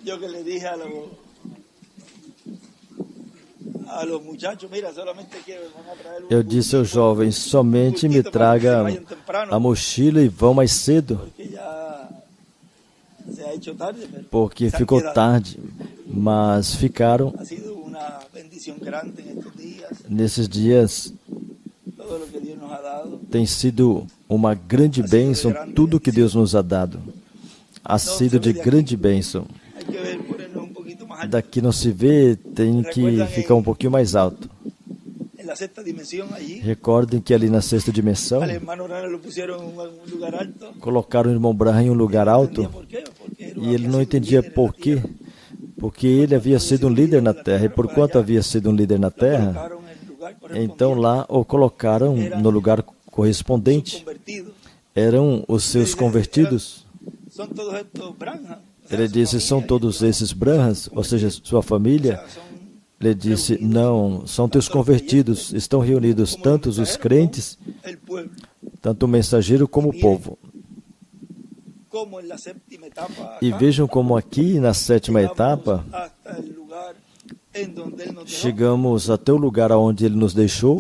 Yo que le dije a los muchachos, mira, solamente quiero traer Eu disse aos jovens, somente me traga a mochila e vão mais cedo, porque ficou tarde, mas ficaram. Nesses dias tem sido uma grande bênção, tudo que Deus nos ha dado ha sido de grande bênção. Daqui não se vê, tem que ficar um pouquinho mais alto. Recordem que ali na sexta dimensão colocaram o irmão Branham em um lugar alto e ele não entendia por quê. Porque ele havia sido um líder na terra, e por quanto havia sido um líder na terra, então lá o colocaram no lugar correspondente. Eram os seus convertidos. Ele disse, são todos esses Brahmas, ou seja, sua família. Ele disse, não, são teus convertidos, estão reunidos tantos os crentes, tanto o mensageiro como o povo. E vejam como aqui na sétima etapa, chegamos até o lugar onde Ele nos deixou,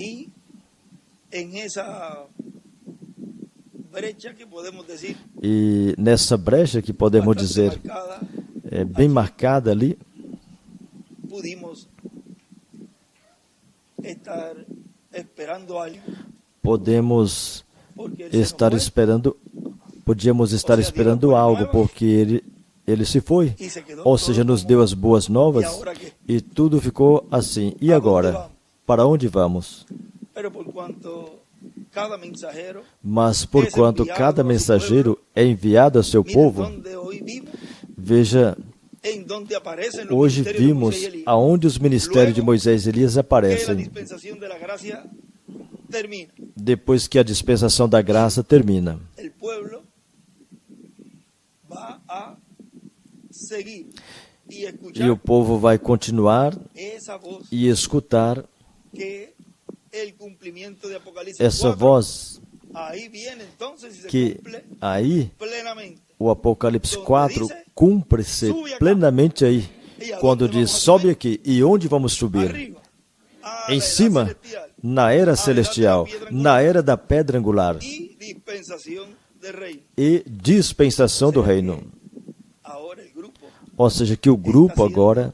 e nessa brecha que podemos dizer, bem marcada ali, podíamos estar esperando algo, porque ele se foi, ou seja, nos deu as boas novas, e tudo ficou assim. E agora? Para onde vamos? Mas porquanto cada mensageiro é enviado ao seu povo, veja, hoje vimos aonde os ministérios de Moisés e Elias aparecem, depois que a dispensação da graça termina. E o povo vai continuar e escutar essa voz, que aí o Apocalipse 4 cumpre-se plenamente aí, quando diz, sobe aqui. E onde vamos subir? Em cima, na era celestial, na era da pedra angular e dispensação do reino. Ou seja, que o grupo agora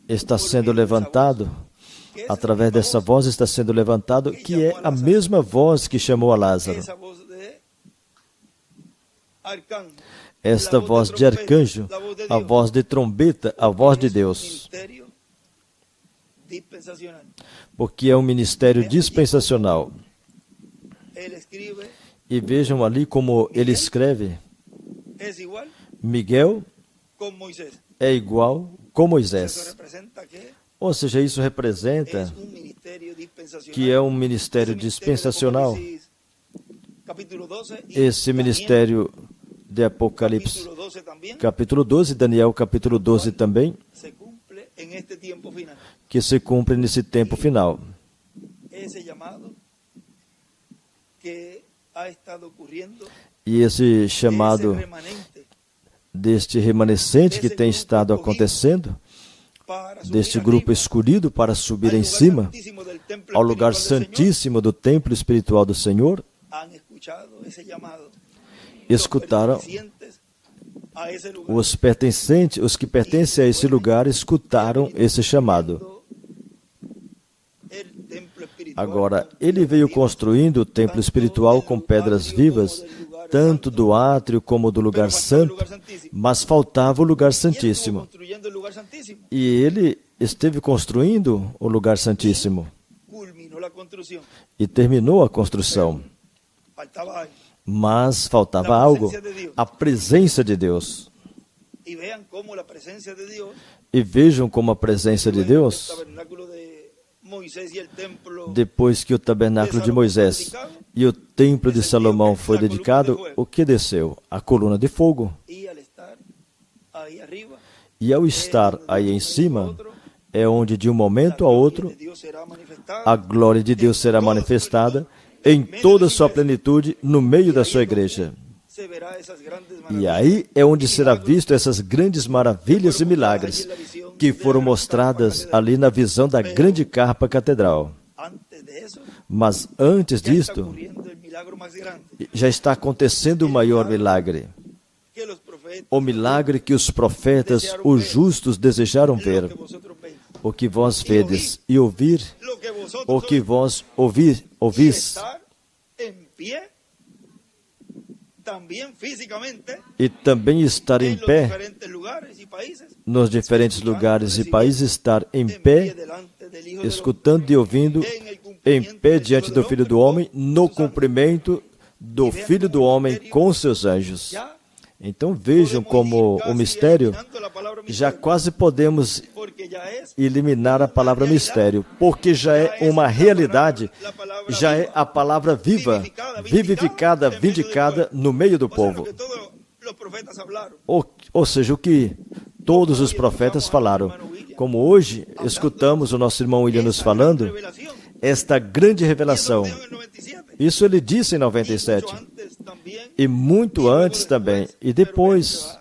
está sendo levantado, através dessa voz está sendo levantado, que é a mesma voz que chamou a Lázaro. Esta voz de arcanjo, a voz de trombeta, a voz de Deus. Porque é um ministério dispensacional. E vejam ali como ele escreve. Miguel é igual com Moisés. Ou seja, isso representa que é um ministério dispensacional. Esse ministério de Apocalipse, capítulo 12, Daniel, capítulo 12 também, que se cumpre nesse tempo final. E esse chamado deste remanescente que tem estado acontecendo, deste grupo escolhido para subir em cima, ao lugar santíssimo do templo espiritual do Senhor, escutaram os pertencentes, os que pertencem a esse lugar, escutaram esse chamado. Agora, ele veio construindo o templo espiritual com pedras vivas, tanto do átrio como do lugar santo, mas faltava o lugar santíssimo. E ele esteve construindo o lugar santíssimo e terminou a construção. Mas faltava algo, a presença de Deus. E vejam como a presença de Deus, depois que o tabernáculo de Moisés e o templo de Salomão foi dedicado, o que desceu? A coluna de fogo. E ao estar aí em cima, é onde de um momento a outro a glória de Deus será manifestada em toda a sua plenitude no meio da sua igreja. E aí é onde será visto essas grandes maravilhas e milagres que foram mostradas ali na visão da grande carpa catedral. Mas antes disto, já está acontecendo o maior milagre. O milagre que os profetas, os justos, desejaram ver. O que vós vedes e ouvir, o que vós ouvis, e também estar em pé nos diferentes lugares e países, estar em pé, escutando e ouvindo, em pé diante do Filho do Homem, no cumprimento do Filho do Homem com seus anjos. Então vejam como o mistério, já quase podemos eliminar a palavra mistério, porque já é uma realidade, já é a palavra viva, vivificada, vindicada no meio do povo. Ou seja, o que todos os profetas falaram. Como hoje escutamos o nosso irmão William nos falando, esta grande revelação. Isso ele disse em 97. E muito antes também. E depois.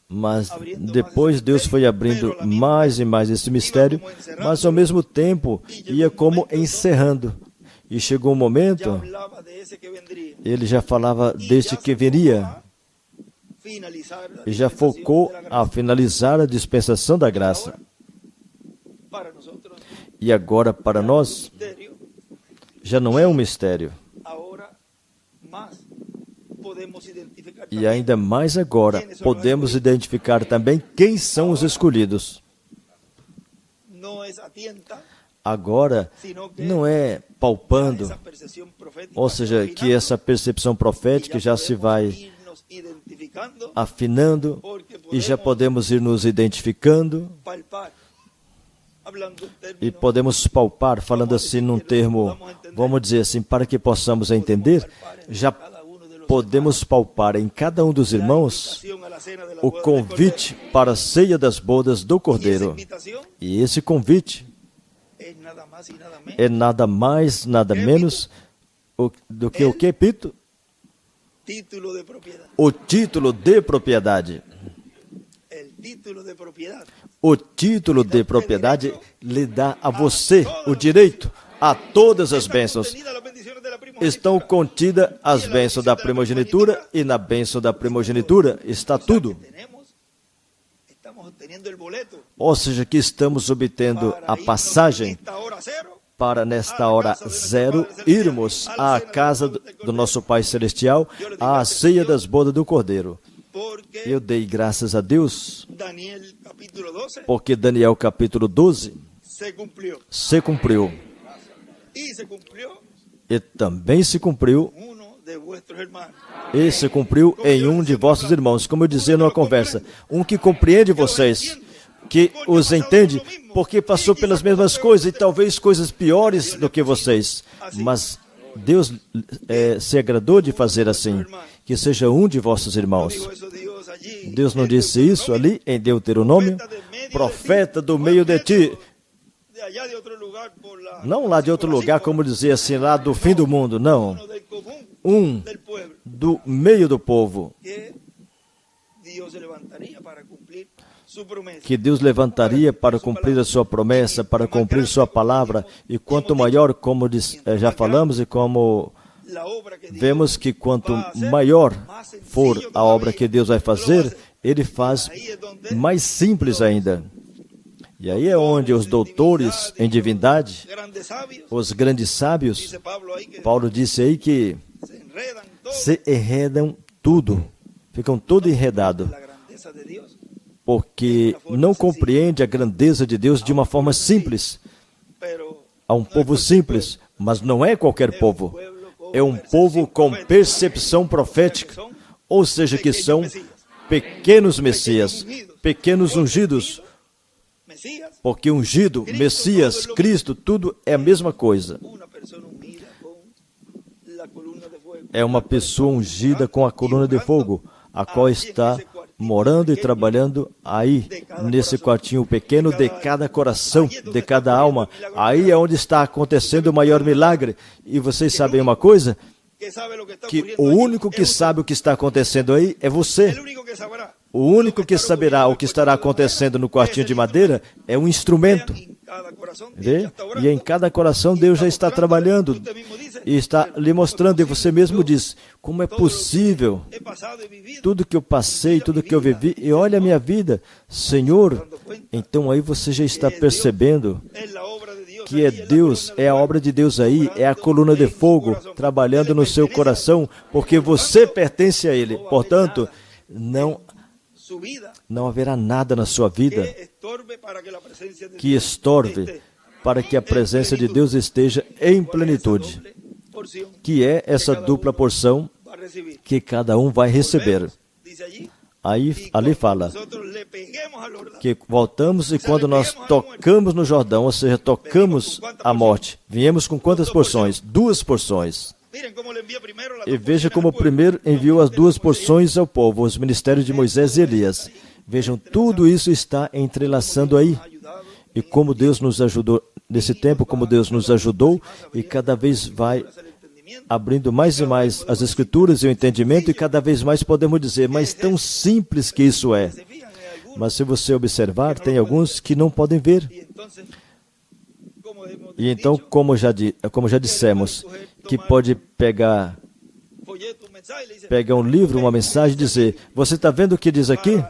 Mas depois Deus foi abrindo mais e mais esse mistério, mas ao mesmo tempo ia como encerrando. E chegou um momento, ele já falava deste que viria. E já focou a finalizar a dispensação da graça. E agora, para nós, já não é um mistério. E ainda mais agora, podemos identificar também quem são os escolhidos. Agora, não é palpando, ou seja, que essa percepção profética já se vai afinando e já podemos ir nos identificando e podemos palpar, falando assim num termo, vamos dizer assim, para que possamos entender, já podemos palpar em cada um dos irmãos o convite para a ceia das bodas do Cordeiro. E esse convite é nada mais, nada menos do que o que, Pito? O título de propriedade. O título de propriedade lhe dá a você o direito a todas as bênçãos. Estão contidas as bênçãos da primogenitura, e na bênção da primogenitura está tudo. Ou seja, que estamos obtendo a passagem para, nesta hora zero, irmos à casa do nosso Pai Celestial, à ceia das bodas do Cordeiro. Eu dei graças a Deus, porque Daniel capítulo 12 se cumpriu. E também se cumpriu, e se cumpriu em um de vossos irmãos. Como eu dizia numa conversa, um que compreende vocês, que os entende, porque passou pelas mesmas coisas e talvez coisas piores do que vocês. Mas Deus se agradou de fazer assim, que seja um de vossos irmãos. Deus não disse isso ali em Deuteronômio? Profeta do meio de ti. Não lá de outro lugar, como dizia assim, lá do fim do mundo, não. Um do meio do povo. Que Deus levantaria para cumprir a sua promessa, para cumprir sua palavra. E quanto maior, como já falamos, e como vemos que quanto maior for a obra que Deus vai fazer, Ele faz mais simples ainda. E aí é onde os doutores em divindade, os grandes sábios, Paulo disse aí que se enredam tudo, ficam todo enredado, porque não compreende a grandeza de Deus de uma forma simples. Há um povo simples, mas não é qualquer povo. É um povo com percepção profética, ou seja, que são pequenos Messias, pequenos ungidos, porque ungido, Messias, Cristo, tudo é a mesma coisa. É uma pessoa ungida com a coluna de fogo, a qual está morando e trabalhando aí, nesse quartinho pequeno de cada coração, de cada alma. Aí é onde está acontecendo o maior milagre. E vocês sabem uma coisa? Que o único que sabe o que está acontecendo aí é você. O único que saberá o que estará acontecendo no quartinho de madeira é um instrumento. Vê? E em cada coração Deus já está trabalhando e está lhe mostrando, e você mesmo diz, como é possível tudo que eu passei, tudo que eu vivi, e olha a minha vida, Senhor. Então aí você já está percebendo que é Deus, é a obra de Deus aí, é a coluna de fogo trabalhando no seu coração, porque você pertence a Ele. Portanto, não haverá nada na sua vida que estorve para que a presença de Deus esteja em plenitude, que é essa dupla porção que cada um vai receber. Ali fala que voltamos e quando nós tocamos no Jordão, ou seja, tocamos a morte, viemos com quantas porções? 2 porções. E veja como primeiro enviou as 2 porções ao povo, os ministérios de Moisés e Elias. Vejam, tudo isso está entrelaçando aí. E como Deus nos ajudou nesse tempo, como Deus nos ajudou, e cada vez vai abrindo mais e mais as Escrituras e o entendimento, e cada vez mais podemos dizer, mas tão simples que isso é. Mas se você observar, tem alguns que não podem ver. E então, como já dissemos, que pode pegar um livro, uma mensagem e dizer, você está vendo o que diz aqui?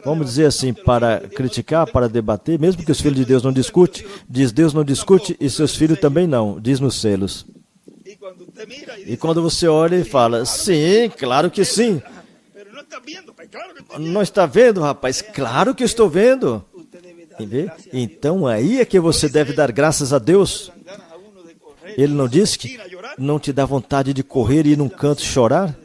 Vamos dizer assim, para criticar, para debater, mesmo que os filhos de Deus não discutem, diz Deus não discute e seus filhos também não, diz nos selos. E quando você olha e fala, sim, claro que sim. Não está vendo, rapaz? Claro que estou vendo. Então aí é que você deve dar graças a Deus. Ele não disse que não te dá vontade de correr e ir num canto chorar?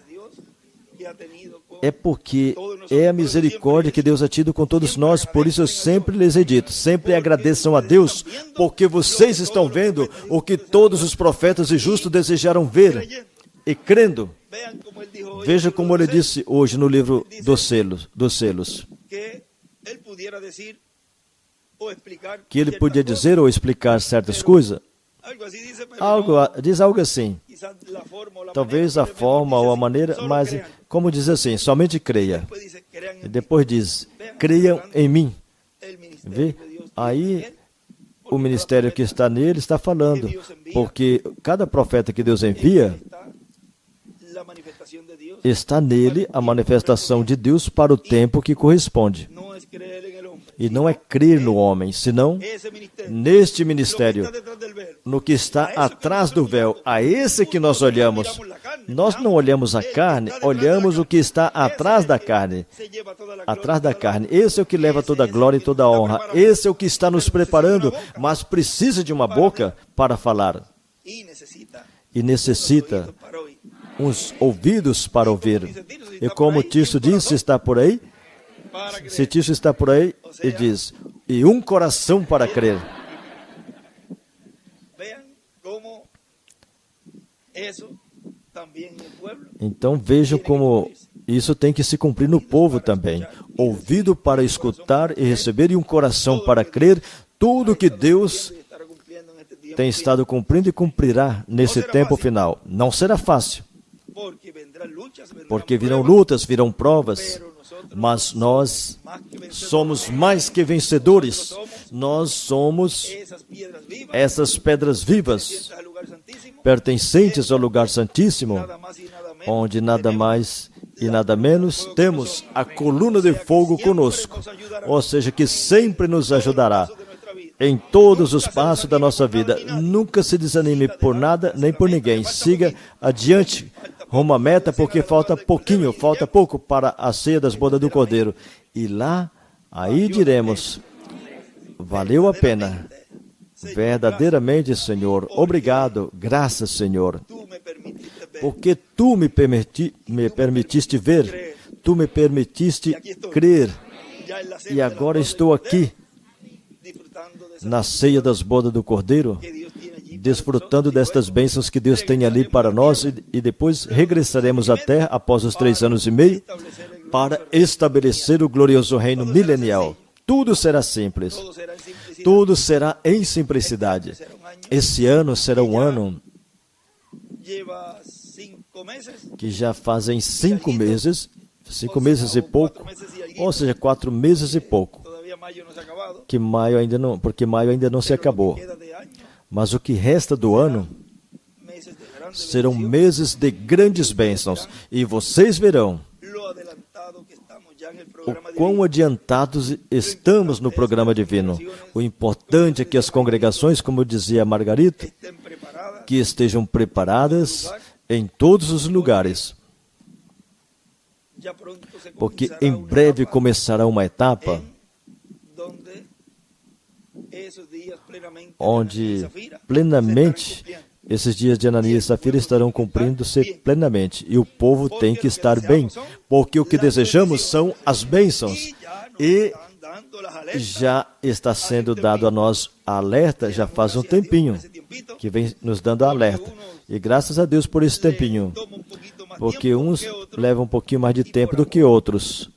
É porque é a misericórdia que Deus ha tido com todos nós. Por isso eu sempre lhes he dito, sempre agradeçam a Deus, porque vocês estão vendo o que todos os profetas e justos desejaram ver e crendo. Veja como ele disse hoje no livro dos selos. Que ele podia dizer ou explicar certas coisas. Diz algo assim. Talvez a forma ou a maneira, mas como diz assim, somente creia. E depois diz, creiam em mim. Vê? Aí o ministério que está nele está falando, porque cada profeta que Deus envia, está nele a manifestação de Deus para o tempo que corresponde. E não é crer no homem, senão neste ministério, no que está atrás do véu. A esse que nós olhamos. Nós não olhamos a carne, olhamos o que está atrás da carne. Atrás da carne. Esse é o que leva toda a glória e toda a honra. Esse é o que está nos preparando, mas precisa de uma boca para falar. E necessita uns ouvidos para ouvir. E como Tício disse, está por aí? Se Tício está por aí, ele diz, e um coração para crer. Então vejam como isso tem que se cumprir no povo também. Ouvido para escutar e receber e um coração para crer tudo que Deus tem estado cumprindo e cumprirá nesse tempo final. Não será fácil, porque virão lutas, virão provas, mas nós somos mais que vencedores. Nós somos essas pedras vivas, pertencentes ao lugar santíssimo, onde nada mais e nada menos temos a coluna de fogo conosco, ou seja, que sempre nos ajudará em todos os passos da nossa vida. Nunca se desanime por nada nem por ninguém. Siga adiante rumo à meta, porque falta pouco para a ceia das bodas do Cordeiro. E lá, aí diremos, valeu a pena. Verdadeiramente, Senhor, obrigado, graças, Senhor, porque Tu me permitiste ver, Tu me permitiste crer, e agora estou aqui, na ceia das bodas do Cordeiro, desfrutando destas bênçãos que Deus tem ali para nós, e depois regressaremos à terra após os 3 anos e meio para estabelecer o glorioso reino milenial. Tudo será simples. Tudo será em simplicidade. Esse ano será um ano que já fazem 5 meses e pouco, ou seja, 4 meses e pouco, que maio ainda não, porque maio ainda não se acabou. Mas o que resta do ano serão meses de grandes bênçãos, e vocês verão o quão adiantados estamos no programa divino. O importante é que as congregações, como dizia Margarita, que estejam preparadas em todos os lugares, porque em breve começará uma etapa onde plenamente esses dias de Ananias e Safira estarão cumprindo-se plenamente, e o povo tem que estar bem, porque o que desejamos são as bênçãos, e já está sendo dado a nós a alerta, já faz um tempinho que vem nos dando a alerta, e graças a Deus por esse tempinho, porque uns levam um pouquinho mais de tempo do que outros,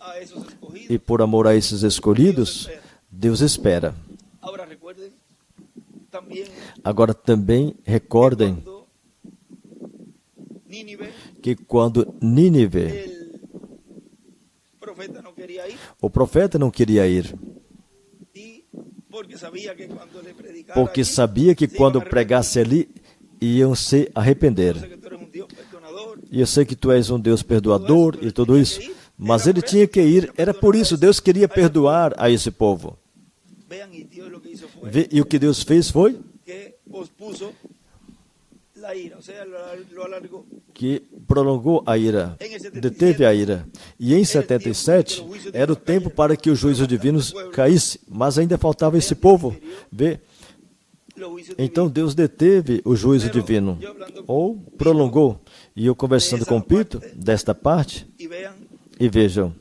e por amor a esses escolhidos, Deus espera. Agora também recordem que quando Nínive, o profeta não queria ir, porque sabia que quando pregasse ali, iam se arrepender. E eu sei que tu és um Deus perdoador e tudo isso, mas ele tinha que ir, era por isso, Deus queria perdoar a esse povo. E o que Deus fez foi que prolongou a ira, deteve a ira. E em 77 era o tempo para que o juízo divino caísse, mas ainda faltava esse povo. Vê? Então Deus deteve o juízo divino, ou prolongou. E eu conversando com Pito desta parte, e vejam,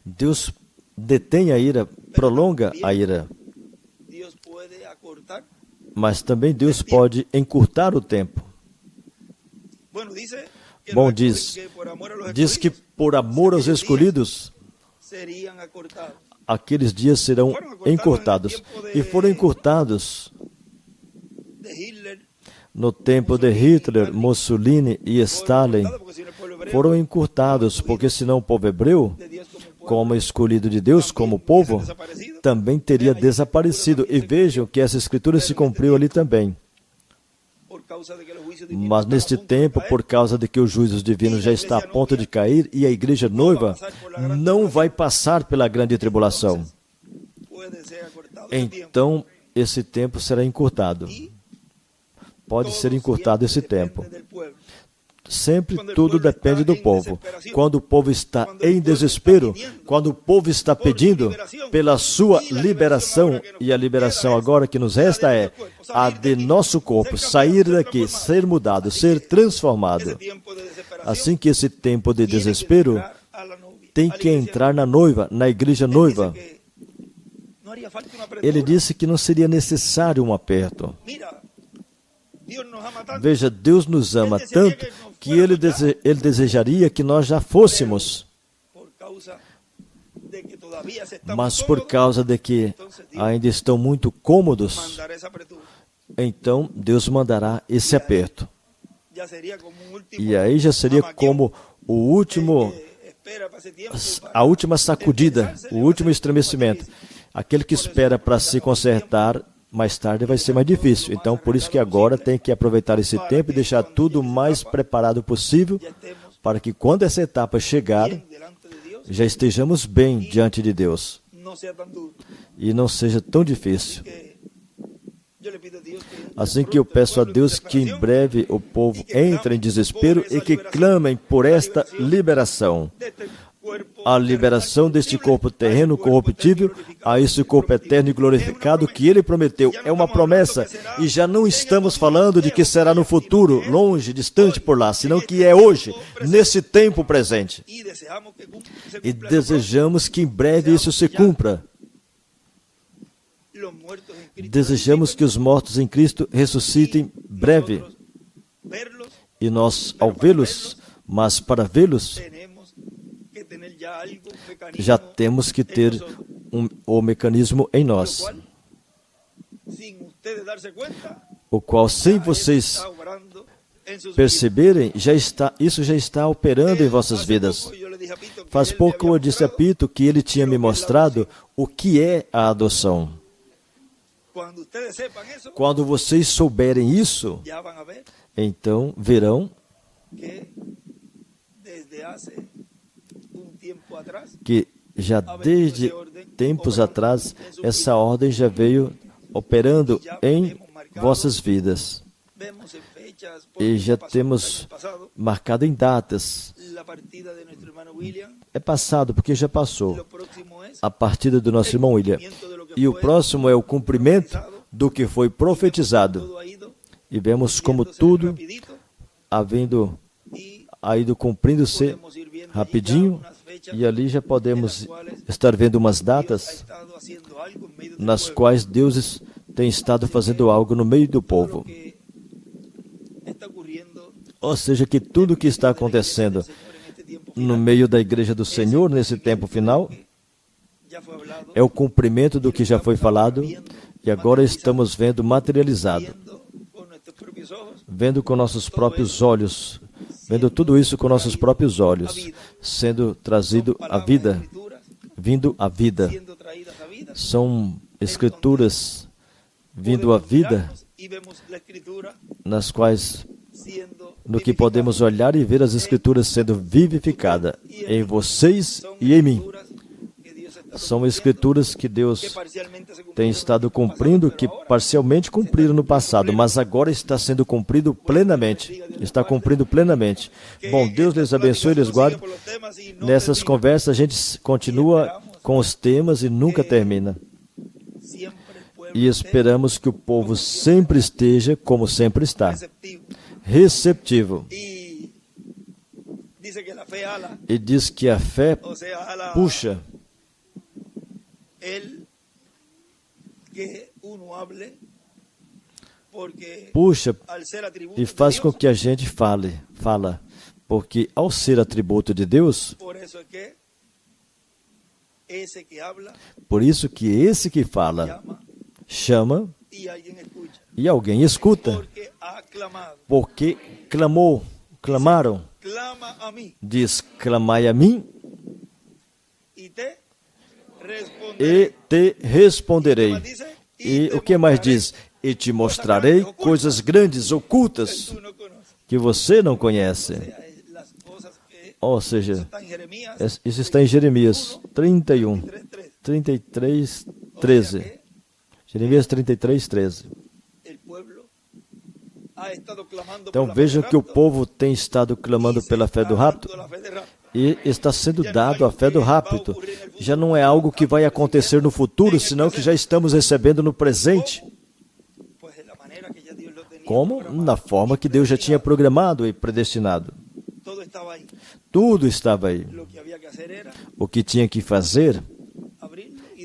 Deus detém a ira, prolonga a ira, mas também Deus pode encurtar o tempo. Bom, diz que por amor aos escolhidos, aqueles dias serão encurtados. E foram encurtados no tempo de Hitler, Mussolini e Stalin. Foram encurtados, porque senão o povo hebreu, como escolhido de Deus, como povo, também teria desaparecido. E vejam que essa escritura se cumpriu ali também. Mas neste tempo, por causa de que o juízo divino já está a ponto de cair e a igreja noiva não vai passar pela grande tribulação, então esse tempo será encurtado. Pode ser encurtado esse tempo. Sempre tudo depende do povo. Quando o povo está em desespero, quando o povo está pedindo pela sua liberação, e a liberação agora que nos resta é a de nosso corpo, sair daqui, ser mudado, ser transformado. Assim que esse tempo de desespero tem que entrar na noiva, na igreja noiva. Ele disse que não seria necessário um aperto. Veja, Deus nos ama tanto que Ele desejaria que nós já fôssemos. Mas por causa de que ainda estão muito cômodos, então Deus mandará esse aperto. E aí já seria como a última sacudida, o último estremecimento. Aquele que espera para se consertar, mais tarde vai ser mais difícil. Então, por isso que agora tem que aproveitar esse tempo e deixar tudo o mais preparado possível, para que quando essa etapa chegar, já estejamos bem diante de Deus. E não seja tão difícil. Assim que eu peço a Deus que em breve o povo entre em desespero e que clamem por esta liberação. A liberação deste corpo terreno corruptível a esse corpo eterno e glorificado que Ele prometeu. É uma promessa, e já não estamos falando de que será no futuro, longe, distante por lá, senão que é hoje, nesse tempo presente. E desejamos que em breve isso se cumpra. Desejamos que os mortos em Cristo ressuscitem breve. E nós, ao vê-los, mas para vê-los, já temos que ter o mecanismo em nós, o qual, sem vocês perceberem, isso já está operando em vossas vidas. Faz pouco eu disse a Pito que ele tinha me mostrado o que é a adoção. Quando vocês souberem isso, então verão que já desde tempos atrás essa ordem já veio operando em vossas vidas. E já temos marcado em datas. É passado, porque já passou. A partida do nosso irmão William. E o próximo é o cumprimento do que foi profetizado. E vemos como tudo ido cumprindo-se rapidinho. E ali já podemos estar vendo umas datas nas quais Deus tem estado fazendo algo no meio do povo. Ou seja, que tudo o que está acontecendo no meio da Igreja do Senhor nesse tempo final é o cumprimento do que já foi falado e agora estamos vendo materializado, vendo com nossos próprios olhos, vendo tudo isso com nossos próprios olhos, sendo trazido à vida, vindo à vida. São escrituras vindo à vida, nas quais no que podemos olhar e ver as Escrituras sendo vivificadas em vocês e em mim. São Escrituras que Deus tem estado cumprindo, que parcialmente cumpriram no passado, mas agora está sendo cumprido plenamente. Está cumprindo plenamente. Bom, Deus les abençoe e les guarde. Nessas conversas a gente continua com os temas e nunca termina. E esperamos que o povo sempre esteja como sempre está. Receptivo. E diz que a fé puxa e faz com que a gente fala, porque ao ser atributo de Deus, por isso que esse que fala chama e alguém escuta, porque clamaram, diz, clamai a mim e te responderei. E o que mais diz? E te mostrarei coisas grandes, ocultas, que você não conhece. Ou seja, isso está em Jeremias 31, 33, 13. Jeremias 33, 13. Então vejam que o povo tem estado clamando pela fé do rapto e está sendo dado a fé do rapto. Já não é algo que vai acontecer no futuro, senão que já estamos recebendo no presente. Como? Na forma que Deus já tinha programado e predestinado. Tudo estava aí. O que tinha que fazer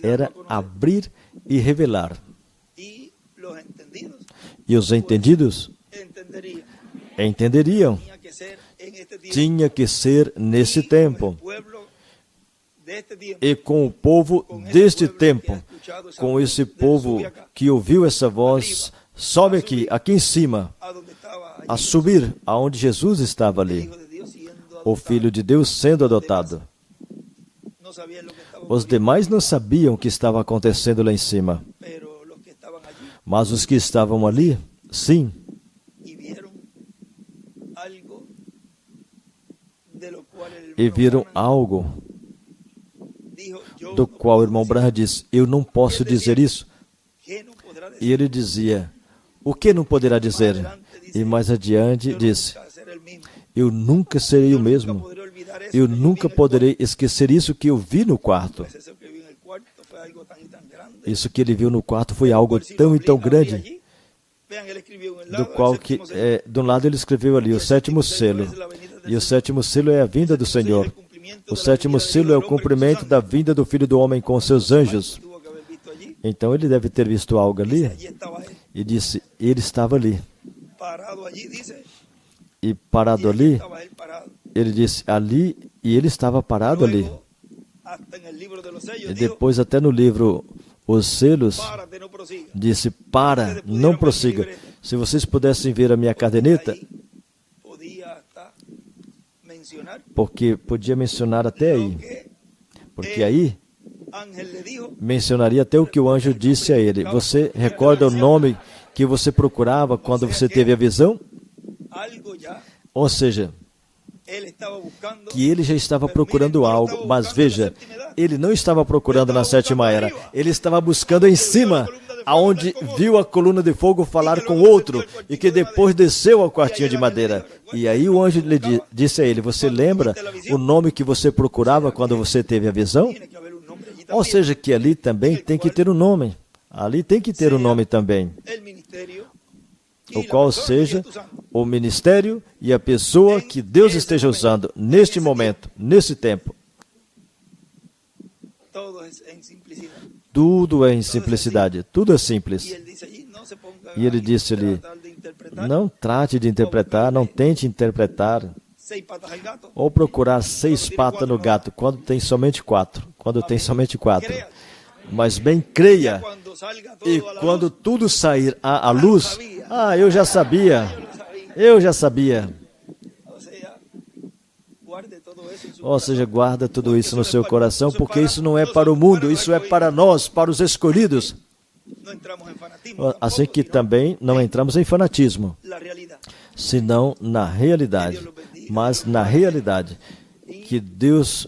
era abrir e revelar. E os entendidos entenderiam. Tinha que ser nesse tempo. E com o povo deste tempo, com esse povo que ouviu essa voz, sobe aqui em cima, a subir aonde Jesus estava ali, o Filho de Deus sendo adotado. Os demais não sabiam o que estava acontecendo lá em cima, mas os que estavam ali, sim. E viram algo do qual o irmão Branham disse, eu não posso dizer isso. E ele dizia, o que não poderá dizer? E mais adiante disse, eu nunca serei o mesmo. Eu nunca poderei esquecer isso que eu vi no quarto. Isso que ele viu no quarto foi algo tão e tão grande, do qual que, de um lado ele escreveu ali, o sétimo selo. E o sétimo selo é a vinda do Senhor. O sétimo selo é o cumprimento da vinda do Filho do Homem com seus anjos. Então ele deve ter visto algo ali e disse, ele estava ali. E parado ali, ele disse ali, e ele estava parado ali. E depois, até no livro Os Selos, disse, para, não prossiga. Se vocês pudessem ver a minha caderneta, porque podia mencionar até aí. Porque aí mencionaria até o que o anjo disse a ele. Você recorda o nome que você procurava quando você teve a visão? Ou seja, que ele já estava procurando algo, mas veja, ele não estava procurando na sétima era, ele estava buscando em cima, aonde viu a coluna de fogo falar com outro, e que depois desceu ao quartinho de madeira. E aí o anjo lhe disse a ele, você lembra o nome que você procurava quando você teve a visão? Ou seja, que ali também tem que ter um nome. Ali tem que ter um nome também. O qual seja o ministério e a pessoa que Deus esteja usando neste momento, nesse tempo. Tudo é em simplicidade, tudo é simples. E ele disse ali, não trate de interpretar, não tente interpretar, ou procurar 6 patas no gato, quando tem somente 4. Quando tem somente 4. Mas bem creia, e quando tudo sair à luz, eu já sabia. Ou seja, guarda tudo isso no seu coração, porque isso não é para o mundo, isso é para nós, para os escolhidos. Assim que também não entramos em fanatismo, senão na realidade. Mas na realidade, que Deus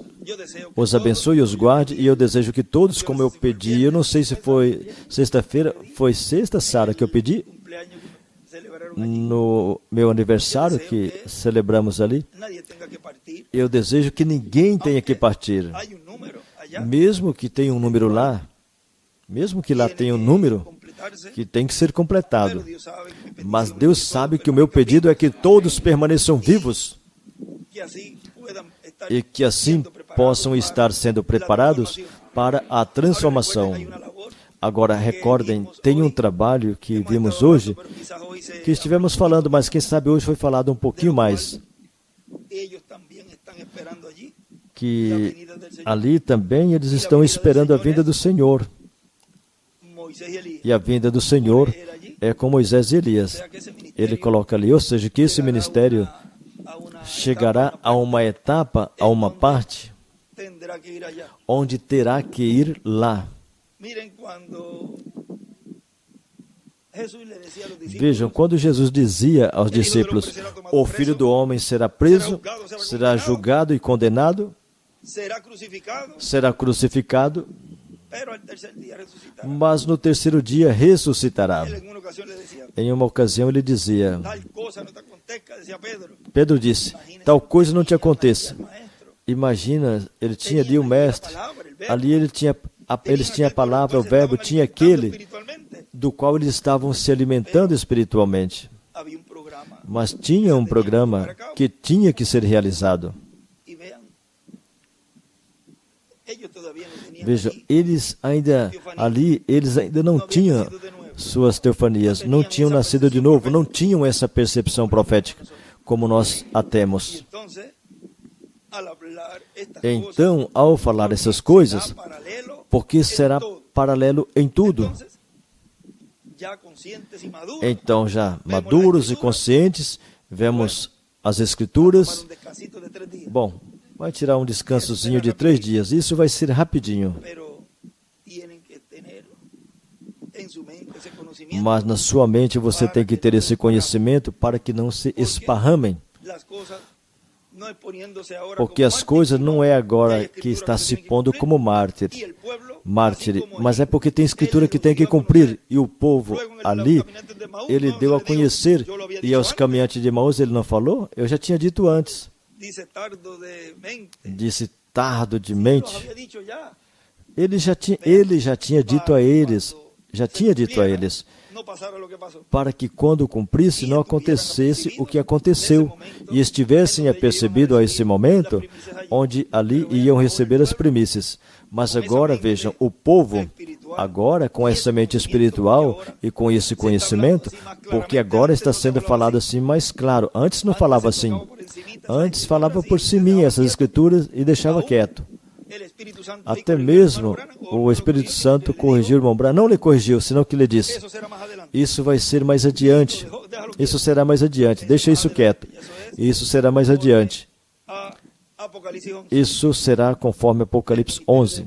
os abençoe e os guarde, e eu desejo que todos, como eu pedi, eu não sei se foi sexta-feira, foi sexta, Sara, que eu pedi, no meu aniversário que celebramos ali, eu desejo que ninguém tenha que partir, mesmo que tenha um número lá, mesmo que lá tenha um número que tem que ser completado, mas Deus sabe que o meu pedido é que todos permaneçam vivos e que assim possam estar sendo preparados para a transformação. Agora, recordem, tem um trabalho que vimos hoje, que estivemos falando, mas quem sabe hoje foi falado um pouquinho mais. Que ali também eles estão esperando a vinda do Senhor. E a vinda do Senhor é com Moisés e Elias. Ele coloca ali, ou seja, que esse ministério chegará a uma etapa, a uma parte, onde terá que ir lá. Vejam, quando Jesus dizia aos discípulos, o Filho do Homem será preso, será julgado e condenado, será crucificado, mas no terceiro dia ressuscitará. Em uma ocasião ele dizia, Pedro disse, tal coisa não te aconteça. Imagina, ele tinha ali o mestre, ali eles tinham a palavra, o verbo, tinha aquele do qual eles estavam se alimentando espiritualmente. Mas tinha um programa que tinha que ser realizado. Veja, eles ainda não tinham suas teofanias, não tinham nascido de novo, não tinham essa percepção profética, como nós a temos. Então, ao falar essas coisas, porque será paralelo em tudo. Então, já maduros e conscientes, vemos as Escrituras. Bom, vai tirar um descansozinho de 3 dias. Isso vai ser rapidinho. Mas na sua mente você tem que ter esse conhecimento para que não se esparramem. Porque as coisas não é agora que está se pondo como mártir, mas é porque tem escritura que tem que cumprir. E o povo ali, ele deu a conhecer, e aos caminhantes de Emaús ele não falou? Eu já tinha dito antes. Disse tardo de mente. Ele já tinha dito a eles, para que quando cumprisse não acontecesse o que aconteceu, e estivessem apercebido a esse momento, onde ali iam receber as primícias. Mas agora, vejam, o povo, agora com essa mente espiritual e com esse conhecimento, porque agora está sendo falado assim mais claro. Antes não falava assim. Antes falava por si mesmo essas escrituras e deixava quieto. Até mesmo o Espírito Santo corrigiu o irmão Branham. Não lhe corrigiu, senão que lhe disse: isso vai ser mais adiante. Isso será mais adiante. Deixa isso quieto. Isso será mais adiante. Isso será conforme Apocalipse 11.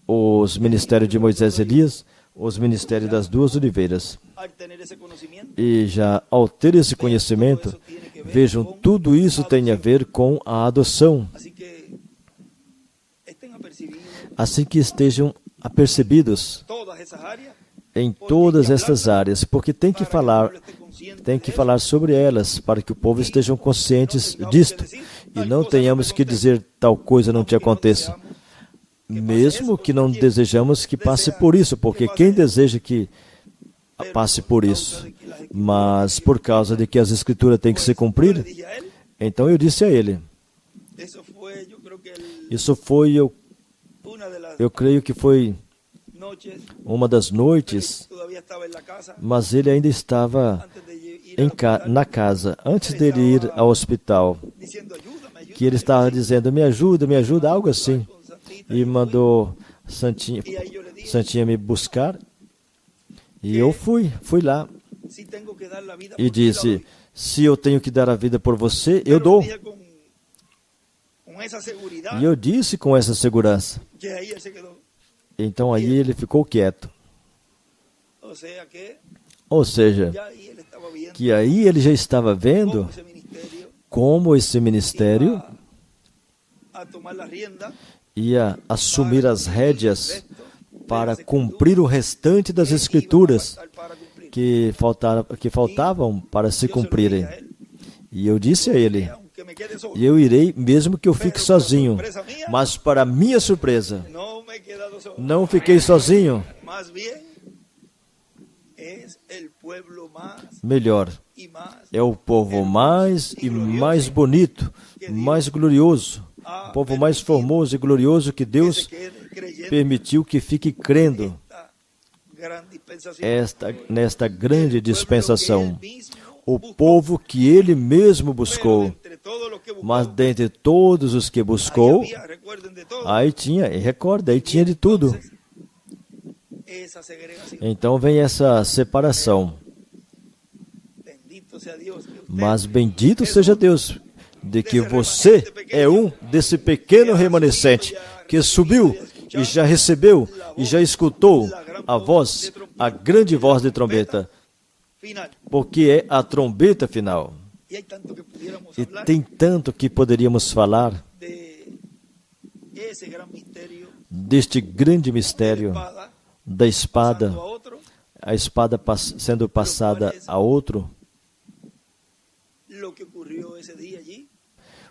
Os ministérios de Moisés e Elias, os ministérios das duas oliveiras. E já ao ter esse conhecimento, vejam, tudo isso tem a ver com a adoção. Assim que estejam apercebidos em todas estas áreas, porque tem que falar sobre elas, para que o povo estejam conscientes disto, e não tenhamos que dizer tal coisa não te aconteça, mesmo que não desejamos que passe por isso, porque quem deseja que passe por isso, mas por causa de que as escrituras têm que se cumprir, então eu disse a ele, isso foi, eu creio que foi uma das noites, mas ele ainda estava na casa, antes dele ir ao hospital, que ele estava dizendo, me ajuda, algo assim, e mandou Santinha me buscar, e eu fui lá, e disse, se eu tenho que dar a vida por você, eu dou. E eu disse com essa segurança. Então aí ele ficou quieto. Ou seja, que aí ele já estava vendo como esse ministério ia assumir as rédeas para cumprir o restante das escrituras que faltavam para se cumprirem. E eu disse a ele, eu irei mesmo que eu fique sozinho, mas para minha surpresa, não fiquei sozinho. Melhor, é o povo mais e mais bonito, mais glorioso, o povo mais formoso e glorioso que Deus permitiu que fique crendo nesta grande dispensação. O povo que Ele mesmo buscou, mas dentre todos os que buscou, aí tinha de tudo. Então vem essa separação. Mas bendito seja Deus, de que você é um desse pequeno remanescente que subiu e já recebeu e já escutou a voz, a grande voz de trombeta, porque é a trombeta final. E tem tanto que poderíamos falar deste grande mistério da espada, a espada sendo passada a outro.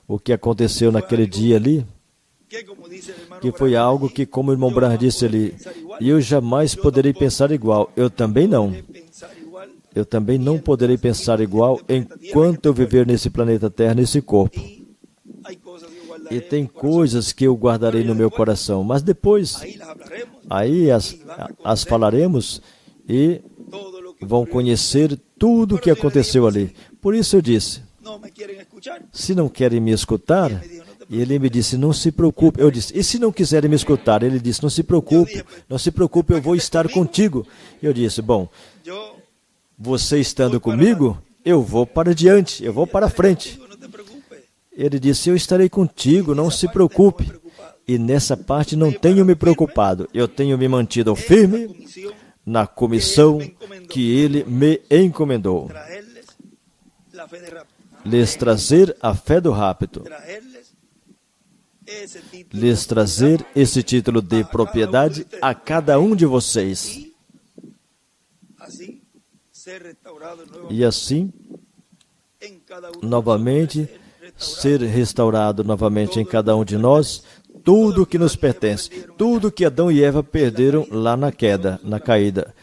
O que aconteceu naquele dia ali, que foi algo que, como o irmão Branham disse ali, eu jamais poderei pensar igual. Eu também não. Eu também não poderei pensar igual enquanto eu viver nesse planeta Terra, nesse corpo. E tem coisas que eu guardarei no meu coração, mas depois, aí as falaremos e vão conhecer tudo o que aconteceu ali. Por isso eu disse, se não querem me escutar, e ele me disse, não se preocupe. Eu disse, e se não quiserem me escutar? Ele disse, não se preocupe, eu vou estar contigo. Eu disse, bom, você estando comigo, eu vou para diante, eu vou para frente. Ele disse, eu estarei contigo, não se preocupe. E nessa parte não tenho me preocupado, eu tenho me mantido firme na comissão que ele me encomendou. Lhes trazer a fé do rapto. Lhes trazer esse título de propriedade a cada um de vocês. E assim, novamente, ser restaurado novamente em cada um de nós, tudo que nos pertence, tudo que Adão e Eva perderam lá na queda, na caída,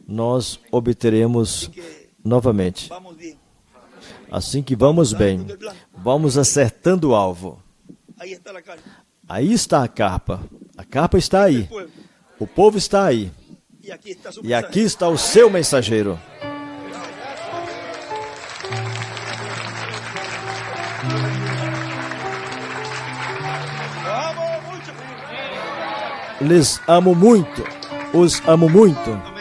nós obteremos novamente. Assim que vamos bem, vamos acertando o alvo. Aí está a carpa está aí, o povo está aí, e aqui está o seu mensageiro. Les amo muito. Os amo muito.